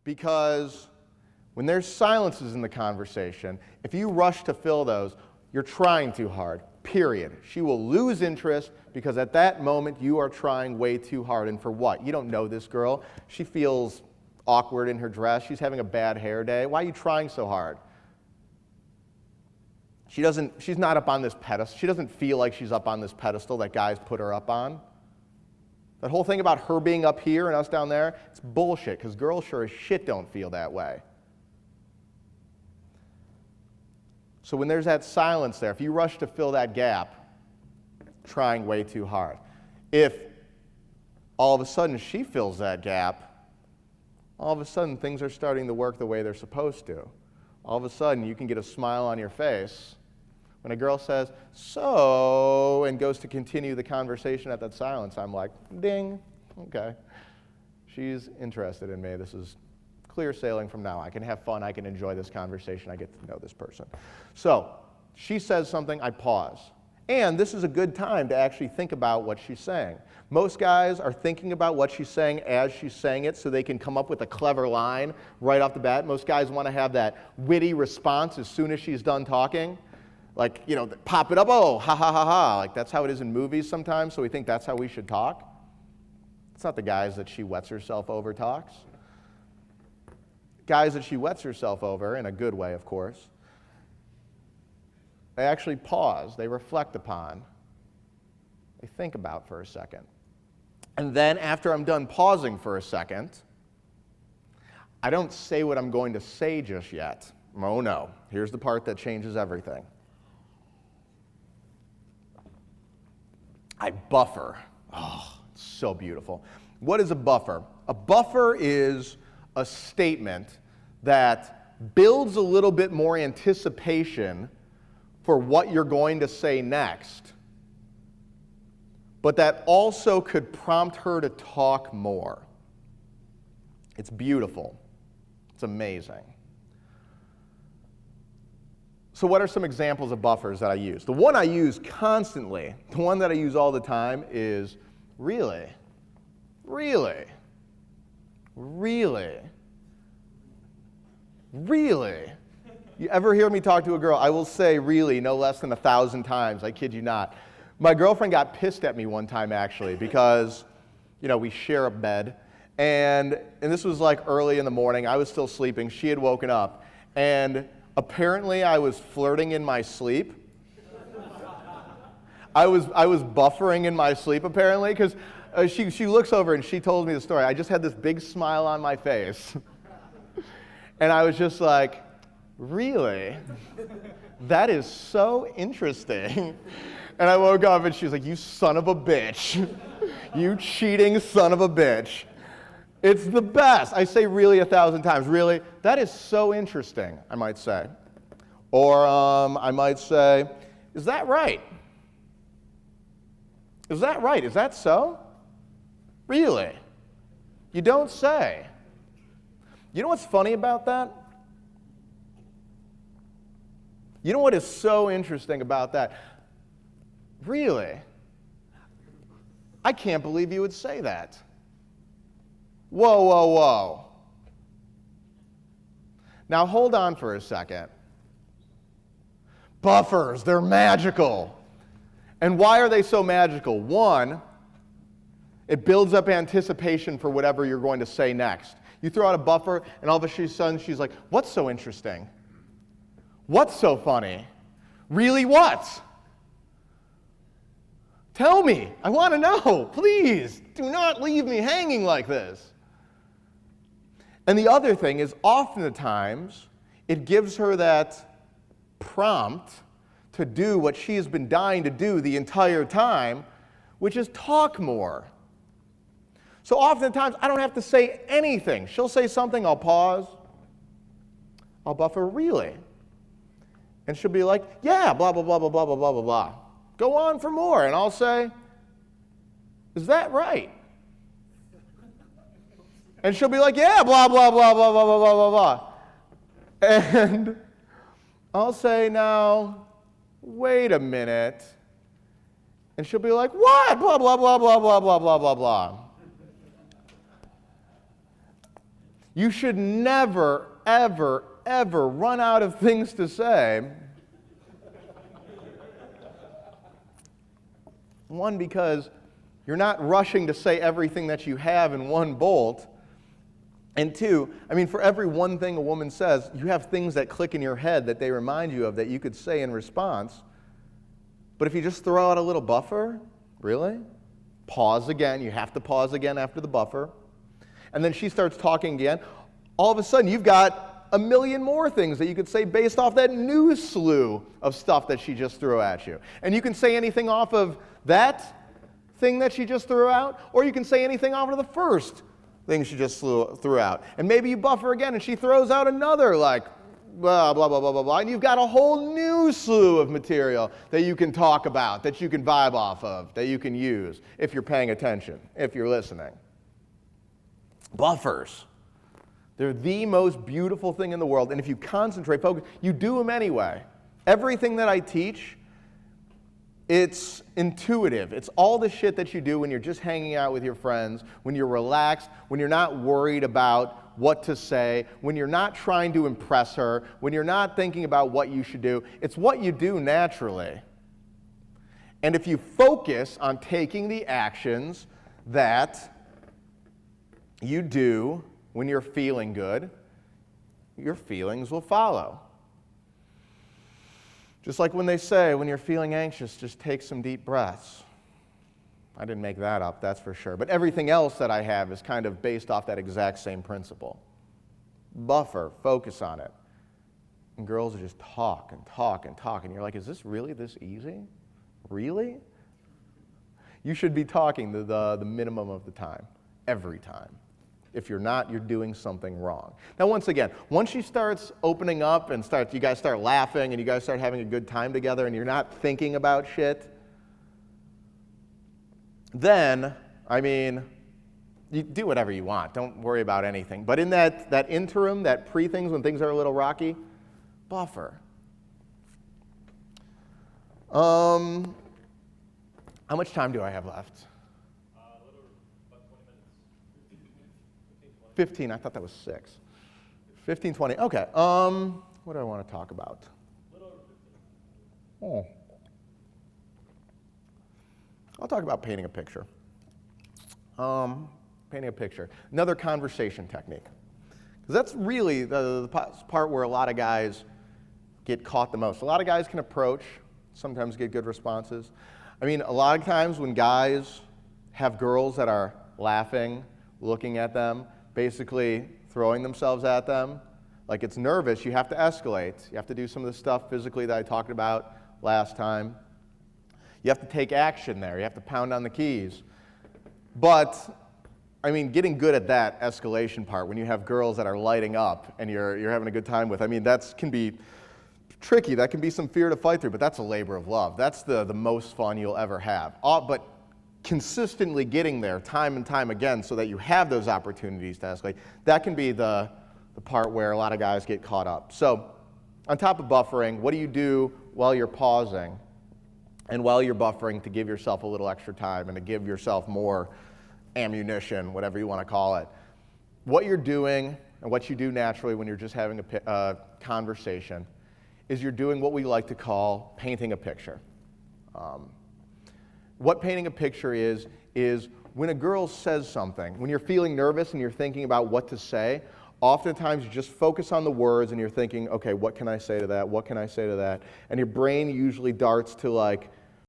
Because when there's silences in the conversation, if you rush to fill those, you're trying too hard, period. She will lose interest because at that moment you are trying way too hard. And for what? You don't know this girl. She feels awkward in her dress. She's having a bad hair day. Why are you trying so hard? She's not up on this pedestal. She doesn't feel like she's up on this pedestal that guys put her up on. That whole thing about her being up here and us down there, it's bullshit, because girls sure as shit don't feel that way. So when there's that silence there, if you rush to fill that gap, trying way too hard. If all of a sudden she fills that gap, all of a sudden things are starting to work the way they're supposed to. All of a sudden you can get a smile on your face when a girl says, so, and goes to continue the conversation at that silence. I'm like, ding, okay. She's interested in me. This is clear sailing from now. I can have fun. I can enjoy this conversation. I get to know this person. So she says something, I pause. And this is a good time to actually think about what she's saying. Most guys are thinking about what she's saying as she's saying it so they can come up with a clever line right off the bat. Most guys want to have that witty response as soon as she's done talking. Like, you know, pop it up, oh, ha, ha, ha, ha. Like, that's how it is in movies sometimes, so we think that's how we should talk. It's not the guys that she wets herself over talks. Guys that she wets herself over, in a good way, of course, they actually pause, they reflect upon, they think about for a second. And then after I'm done pausing for a second, I don't say what I'm going to say just yet. Oh no, here's the part that changes everything. I buffer. Oh, it's so beautiful. What is a buffer? A buffer is a statement that builds a little bit more anticipation for what you're going to say next, but that also could prompt her to talk more. It's beautiful. It's amazing. So what are some examples of buffers that I use? The one I use constantly, the one that I use all the time is really, really, really, really. You ever hear me talk to a girl, I will say really no less than 1,000 times, I kid you not. My girlfriend got pissed at me one time actually because, you know, we share a bed, and this was like early in the morning, I was still sleeping, she had woken up, and apparently I was flirting in my sleep. I was buffering in my sleep apparently, because she looks over and she told me the story. I just had this big smile on my face. And I was just like, really? That is so interesting. And I woke up and she was like, you son of a bitch. You cheating son of a bitch. It's the best. I say really 1,000 times. Really? That is so interesting, I might say. Or I might say, is that right? Is that right? Is that so? Really? You don't say. You know what's funny about that? You know what is so interesting about that? Really? I can't believe you would say that. Whoa, whoa, whoa. Now hold on for a second. Buffers, they're magical. And why are they so magical? One, it builds up anticipation for whatever you're going to say next. You throw out a buffer, and all of a sudden she's like, what's so interesting? What's so funny? Really what? Tell me. I want to know. Please, do not leave me hanging like this. And the other thing is, oftentimes, it gives her that prompt to do what she has been dying to do the entire time, which is talk more. So oftentimes, I don't have to say anything. She'll say something, I'll pause. I'll buffer, really? And she'll be like, yeah, blah, blah, blah, blah, blah, blah, blah, blah, blah. Go on for more. And I'll say, is that right? And she'll be like, yeah, blah, blah, blah, blah, blah, blah, blah, blah, blah. And I'll say, now, wait a minute. And she'll be like, what? Blah, blah, blah, blah, blah, blah, blah, blah, blah. You should never, ever, ever run out of things to say. One, because you're not rushing to say everything that you have in one bolt. And two, I mean, for every one thing a woman says, you have things that click in your head that they remind you of that you could say in response. But if you just throw out a little buffer, really? Pause again. You have to pause again after the buffer. And then she starts talking again. All of a sudden, you've got a million more things that you could say based off that new slew of stuff that she just threw at you. And you can say anything off of that thing that she just threw out, or you can say anything off of the first thing she just threw out. And maybe you buffer again, and she throws out another, like, blah, blah, blah, blah, blah, blah. And you've got a whole new slew of material that you can talk about, that you can vibe off of, that you can use if you're paying attention, if you're listening. Buffers. They're the most beautiful thing in the world. And if you concentrate, focus, you do them anyway. Everything that I teach, it's intuitive. It's all the shit that you do when you're just hanging out with your friends, when you're relaxed, when you're not worried about what to say, when you're not trying to impress her, when you're not thinking about what you should do. It's what you do naturally. And if you focus on taking the actions that you do when you're feeling good, your feelings will follow. Just like when they say, when you're feeling anxious, just take some deep breaths. I didn't make that up, that's for sure. But everything else that I have is kind of based off that exact same principle. Buffer, focus on it. And girls will just talk and talk and talk. And you're like, is this really this easy? Really? You should be talking the minimum of the time, every time. If you're not, you're doing something wrong. Now, once again, once she starts opening up and you guys start laughing and you guys start having a good time together and you're not thinking about shit, then, I mean, you do whatever you want. Don't worry about anything. But in that interim, that pre-things, when things are a little rocky, buffer. How much time do I have left? 15, I thought that was 6. 15, 20, okay. What do I want to talk about? Oh. I'll talk about painting a picture. Painting a picture. Another conversation technique. Because that's really the part where a lot of guys get caught the most. A lot of guys can approach, sometimes get good responses. I mean, a lot of times when guys have girls that are laughing, looking at them, basically throwing themselves at them, like it's nervous, you have to escalate. You have to do some of the stuff physically that I talked about last time. You have to take action there. You have to pound on the keys. But, I mean, getting good at that escalation part, when you have girls that are lighting up and you're having a good time with, I mean, that can be tricky. That can be some fear to fight through, but that's a labor of love. That's the most fun you'll ever have. But consistently getting there time and time again so that you have those opportunities to escalate, that can be the part where a lot of guys get caught up. So on top of buffering, what do you do while you're pausing and while you're buffering to give yourself a little extra time and to give yourself more ammunition, whatever you want to call it? What you're doing and what you do naturally when you're just having a conversation is you're doing what we like to call painting a picture. What painting a picture is when a girl says something, when you're feeling nervous and you're thinking about what to say, oftentimes you just focus on the words and you're thinking, okay, what can I say to that? What can I say to that? And your brain usually darts to like